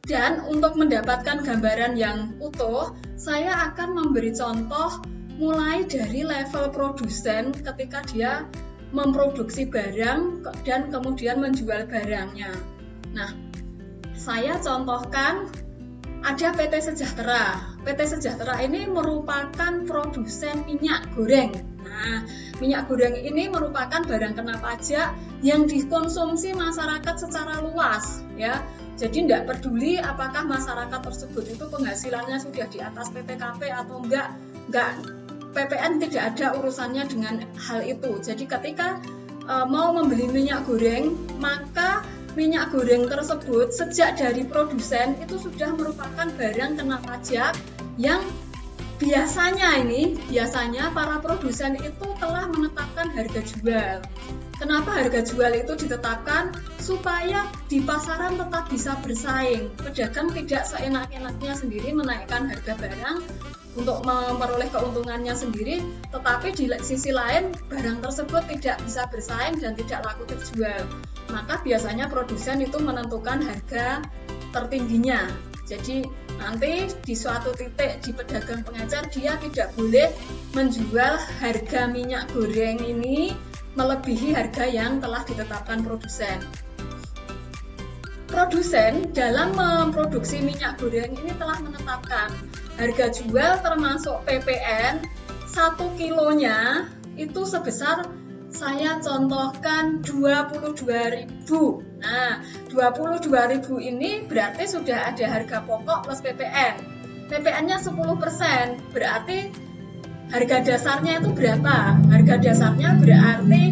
Dan untuk mendapatkan gambaran yang utuh, saya akan memberi contoh mulai dari level produsen ketika dia memproduksi barang dan kemudian menjual barangnya. Nah, saya contohkan ada PT Sejahtera. PT Sejahtera ini merupakan produsen minyak goreng. Nah, minyak goreng ini merupakan barang kena pajak yang dikonsumsi masyarakat secara luas, ya. Jadi tidak peduli apakah masyarakat tersebut itu penghasilannya sudah di atas PPKP atau enggak, PPN tidak ada urusannya dengan hal itu. Jadi ketika mau membeli minyak goreng, maka minyak goreng tersebut sejak dari produsen itu sudah merupakan barang kena pajak yang biasanya para produsen itu telah menetapkan harga jual. Kenapa harga jual itu ditetapkan? Supaya di pasaran tetap bisa bersaing. Pedagang tidak seenak-enaknya sendiri menaikkan harga barang untuk memperoleh keuntungannya sendiri, tetapi di sisi lain barang tersebut tidak bisa bersaing dan tidak laku terjual. Maka biasanya produsen itu menentukan harga tertingginya. Jadi nanti di suatu titik di pedagang pengecer dia tidak boleh menjual harga minyak goreng ini melebihi harga yang telah ditetapkan produsen. Produsen dalam memproduksi minyak goreng ini telah menetapkan harga jual termasuk PPN 1 kilonya itu sebesar, saya contohkan 22.000. Nah, 22.000 ini berarti sudah ada harga pokok plus PPN. PPN-nya 10%, berarti harga dasarnya itu berapa? Harga dasarnya berarti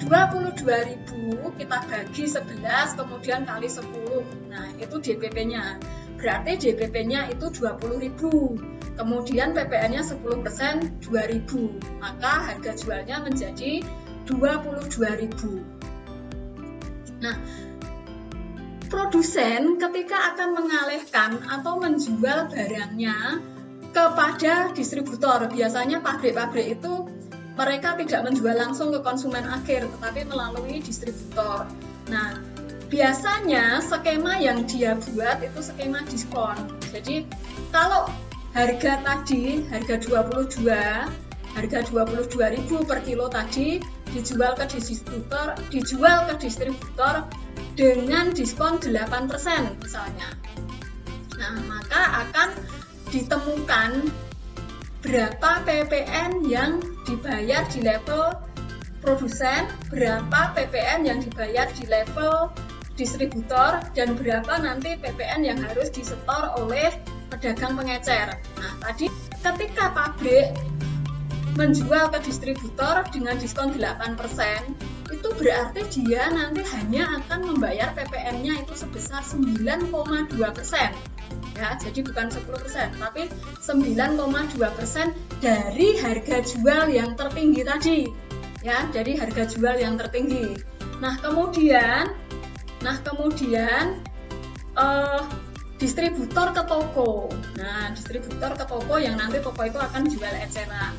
22.000 kita bagi 11 kemudian kali 10. Nah, itu DPP-nya. Berarti DPP-nya itu 20.000. Kemudian PPN-nya 10% 2.000. Maka harga jualnya menjadi 22.000. Nah, produsen ketika akan mengalihkan atau menjual barangnya kepada distributor, biasanya pabrik-pabrik itu mereka tidak menjual langsung ke konsumen akhir, tetapi melalui distributor. Nah, biasanya skema yang dia buat itu skema diskon. Jadi, kalau harga tadi, harga 22.000 per kilo tadi dijual ke distributor dengan diskon 8% misalnya. Nah, maka akan ditemukan berapa PPN yang dibayar di level produsen, berapa PPN yang dibayar di level distributor, dan berapa nanti PPN yang harus disetor oleh pedagang pengecer. Nah, tadi ketika pabrik menjual ke distributor dengan diskon 8%, itu berarti dia nanti hanya akan membayar PPN-nya itu sebesar 9,2%. Ya, jadi bukan 10%, tapi 9,2% dari harga jual yang tertinggi tadi. Ya, dari harga jual yang tertinggi. Nah, kemudian distributor ke toko. Nah, distributor ke toko yang nanti toko itu akan jual eceran.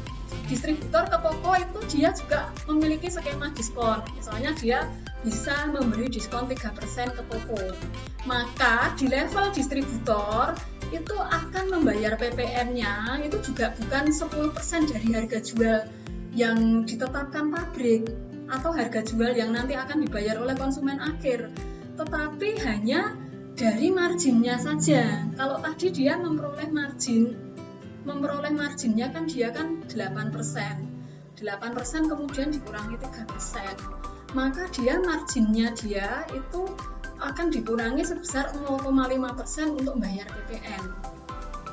Distributor ke toko itu dia juga memiliki skema diskon. Misalnya dia bisa memberi diskon 3% ke toko. Maka di level distributor itu akan membayar PPN-nya itu juga bukan 10% dari harga jual yang ditetapkan pabrik atau harga jual yang nanti akan dibayar oleh konsumen akhir, tetapi hanya dari marginnya saja. Kalau tadi dia memperoleh marginnya kan dia kan 8%. 8% kemudian dikurangi 3%. Maka dia marginnya dia itu akan dikurangi sebesar 0,5% untuk membayar PPN.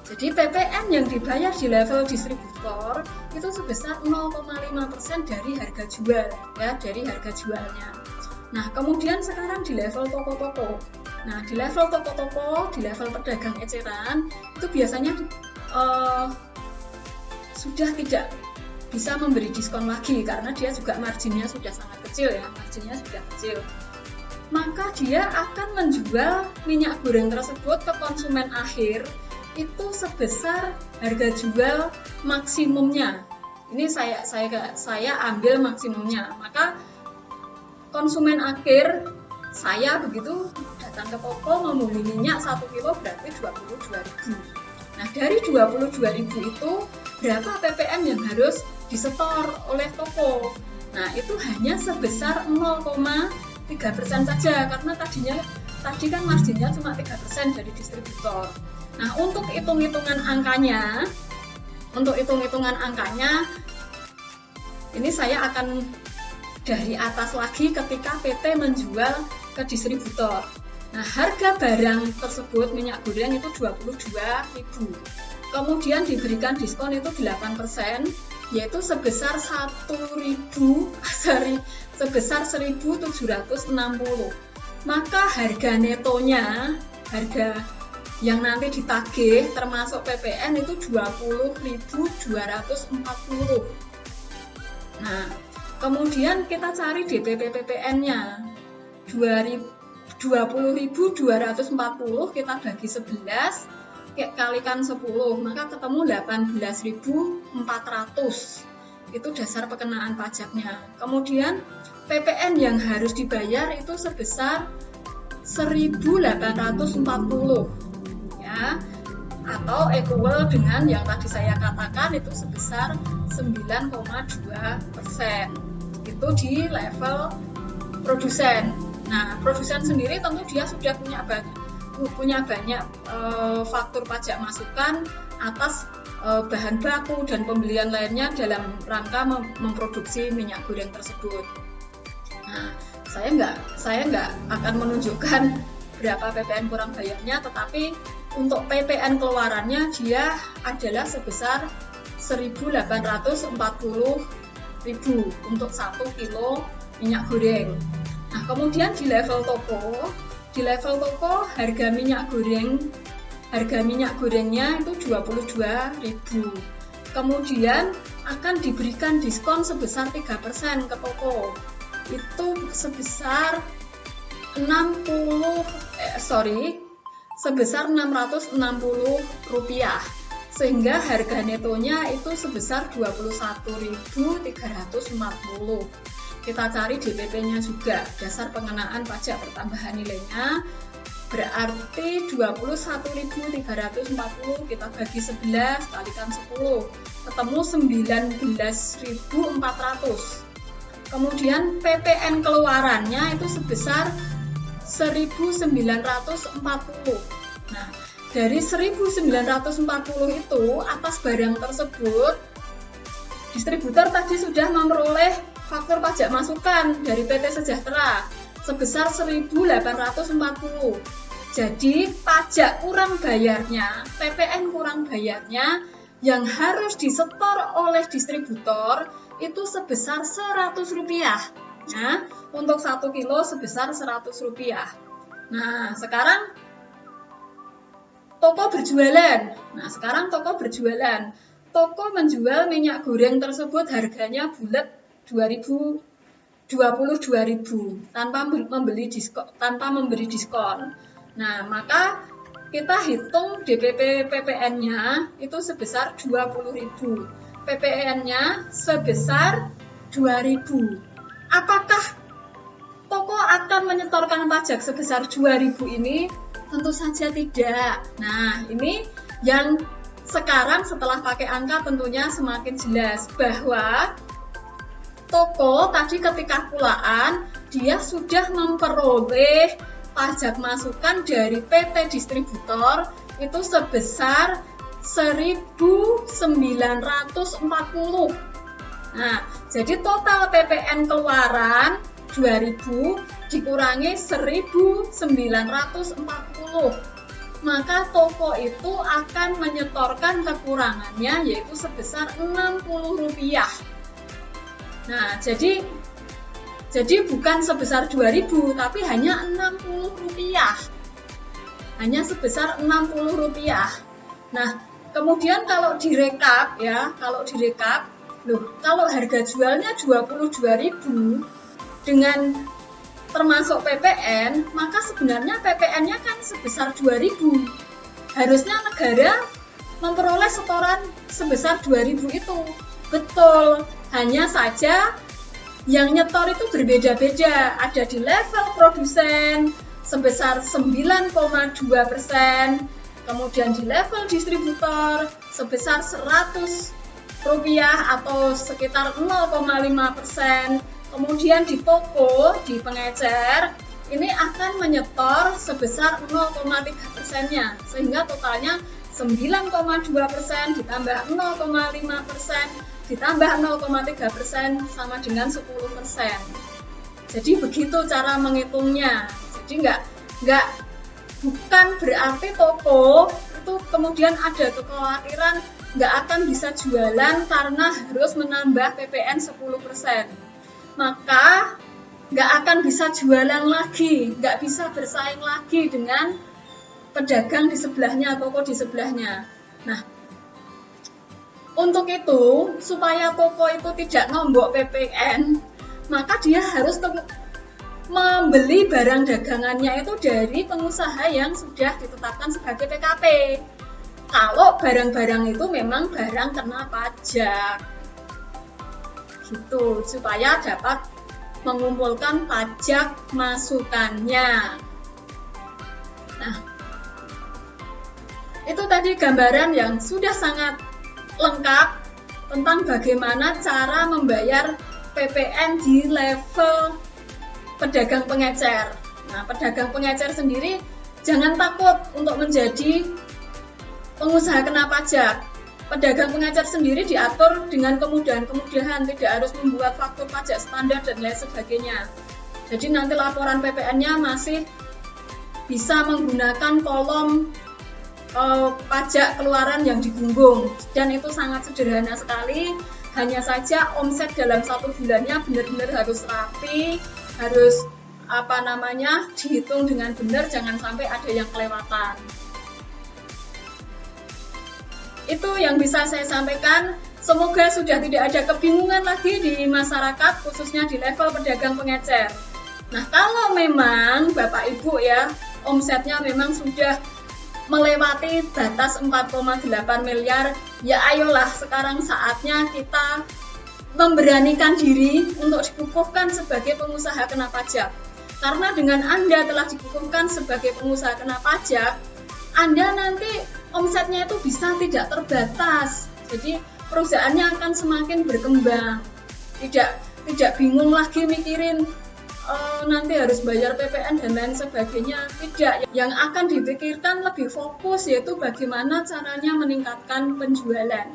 Jadi PPN yang dibayar di level distributor itu sebesar 0,5% dari harga jual, ya, dari harga jualnya. Nah, kemudian sekarang di level toko-toko. Nah, di level toko-toko, di level pedagang eceran itu biasanya sudah tidak bisa memberi diskon lagi karena dia juga marginnya sudah sangat kecil, ya, marginnya sudah kecil. Maka dia akan menjual minyak goreng tersebut ke konsumen akhir itu sebesar harga jual maksimumnya. Ini saya ambil maksimumnya. Maka konsumen akhir saya begitu datang ke toko membeli minyak 1 kilo berarti 22.000. Nah, dari 22.000 itu berapa ppn yang harus disetor oleh toko? Nah, itu hanya sebesar 0,3% saja karena tadi kan marginnya cuma 3% dari distributor. Nah, untuk hitung-hitungan angkanya, ini saya akan dari atas lagi ketika PT menjual ke distributor. Nah, harga barang tersebut minyak goreng itu 22.000. Kemudian diberikan diskon itu 8%, yaitu sebesar 1.760. Maka harga netonya, harga yang nanti ditagih termasuk PPN itu 20.240. Nah, kemudian kita cari DPP PPN-nya. 20.240 kita bagi 11 kalikan 10, maka ketemu 18.400. Itu dasar pengenaan pajaknya. Kemudian PPN yang harus dibayar itu sebesar 1.840 ya, atau equal dengan yang tadi saya katakan itu sebesar 9,2%. Itu di level produsen. Nah, produsen sendiri tentu dia sudah punya banyak faktur pajak masukan atas bahan baku dan pembelian lainnya dalam rangka memproduksi minyak goreng tersebut. Nah, saya nggak akan menunjukkan berapa PPN kurang bayarnya, tetapi untuk PPN keluarannya dia adalah sebesar 1.840.000 untuk 1 kilo minyak goreng. Nah, kemudian di level toko harga minyak gorengnya itu 22.000. Kemudian akan diberikan diskon sebesar 3% ke toko. Itu sebesar 660 rupiah, sehingga harga netonya itu sebesar 21.340. Kita cari DPP-nya juga, dasar pengenaan pajak pertambahan nilainya, berarti 21.340 kita bagi 11 kalikan 10, ketemu 19.400. Kemudian PPN keluarannya itu sebesar 1.940. Nah, dari 1.940 itu atas barang tersebut distributor tadi sudah memperoleh faktur pajak masukan dari PT Sejahtera sebesar 1.840. Jadi pajak kurang bayarnya, PPN kurang bayarnya yang harus disetor oleh distributor itu sebesar Rp100. Nah, untuk 1 kilo sebesar Rp100. Nah, sekarang toko berjualan. Toko menjual minyak goreng tersebut harganya bulat 22.000 tanpa memberi diskon. Nah, maka kita hitung DPP PPN-nya itu sebesar 20.000. PPN-nya sebesar 2.000. Apakah toko akan menyetorkan pajak sebesar 2.000 ini? Tentu saja tidak. Nah, ini yang sekarang setelah pakai angka tentunya semakin jelas bahwa toko tadi ketika kulaan dia sudah memperoleh pajak masukan dari PT distributor itu sebesar 1.940. Nah, jadi total PPN keluaran 2.000 dikurangi 1.940. Maka toko itu akan menyetorkan kekurangannya yaitu sebesar Rp60. Nah, jadi bukan sebesar 2.000 tapi hanya Rp60. Hanya sebesar Rp60. Nah, kemudian kalau direkap, kalau harga jualnya 22.000 dengan termasuk PPN, maka sebenarnya PPN-nya kan sebesar 2.000. Harusnya negara memperoleh setoran sebesar 2.000 itu. Betul, hanya saja yang nyetor itu berbeda-beda. Ada di level produsen, sebesar 9,2%, kemudian di level distributor sebesar Rp100 atau sekitar 0,5%, kemudian di toko, di pengecer, ini akan menyetor sebesar 0,3%-nya, sehingga totalnya 9,2% ditambah 0,5% ditambah 0,3% sama dengan 10%. Jadi begitu cara menghitungnya. Jadi bukan berarti toko itu kemudian ada kekhawatiran nggak akan bisa jualan karena harus menambah PPN 10%. Maka nggak akan bisa jualan lagi, nggak bisa bersaing lagi dengan pedagang di sebelahnya, toko di sebelahnya. Nah, untuk itu, supaya toko itu tidak nombok PPN, maka dia harus membeli barang dagangannya itu dari pengusaha yang sudah ditetapkan sebagai PKP. Kalau barang-barang itu memang barang kena pajak. Gitu, supaya dapat mengumpulkan pajak masukannya. Nah, itu tadi gambaran yang sudah sangat lengkap tentang bagaimana cara membayar PPN di level pedagang pengecer. Nah, pedagang pengecer sendiri jangan takut untuk menjadi pengusaha kena pajak. Pedagang pengecer sendiri diatur dengan kemudahan-kemudahan, tidak harus membuat faktur pajak standar dan lain sebagainya. Jadi nanti laporan PPN-nya masih bisa menggunakan kolom pajak keluaran yang digunggung, dan itu sangat sederhana sekali. Hanya saja omset dalam 1 bulannya benar-benar harus rapi, harus dihitung dengan benar, jangan sampai ada yang kelewatan. Itu yang bisa saya sampaikan. Semoga sudah tidak ada kebingungan lagi di masyarakat, khususnya di level pedagang pengecer. Nah, kalau memang Bapak Ibu ya, omsetnya memang sudah melewati batas 4,8 miliar, ya ayolah sekarang saatnya kita memberanikan diri untuk dikukuhkan sebagai pengusaha kena pajak. Karena dengan Anda telah dikukuhkan sebagai pengusaha kena pajak, Anda nanti omsetnya itu bisa tidak terbatas. Jadi perusahaannya akan semakin berkembang. Tidak bingung lagi mikirin nanti harus bayar PPN dan lain sebagainya. Tidak, yang akan dipikirkan lebih fokus yaitu bagaimana caranya meningkatkan penjualan.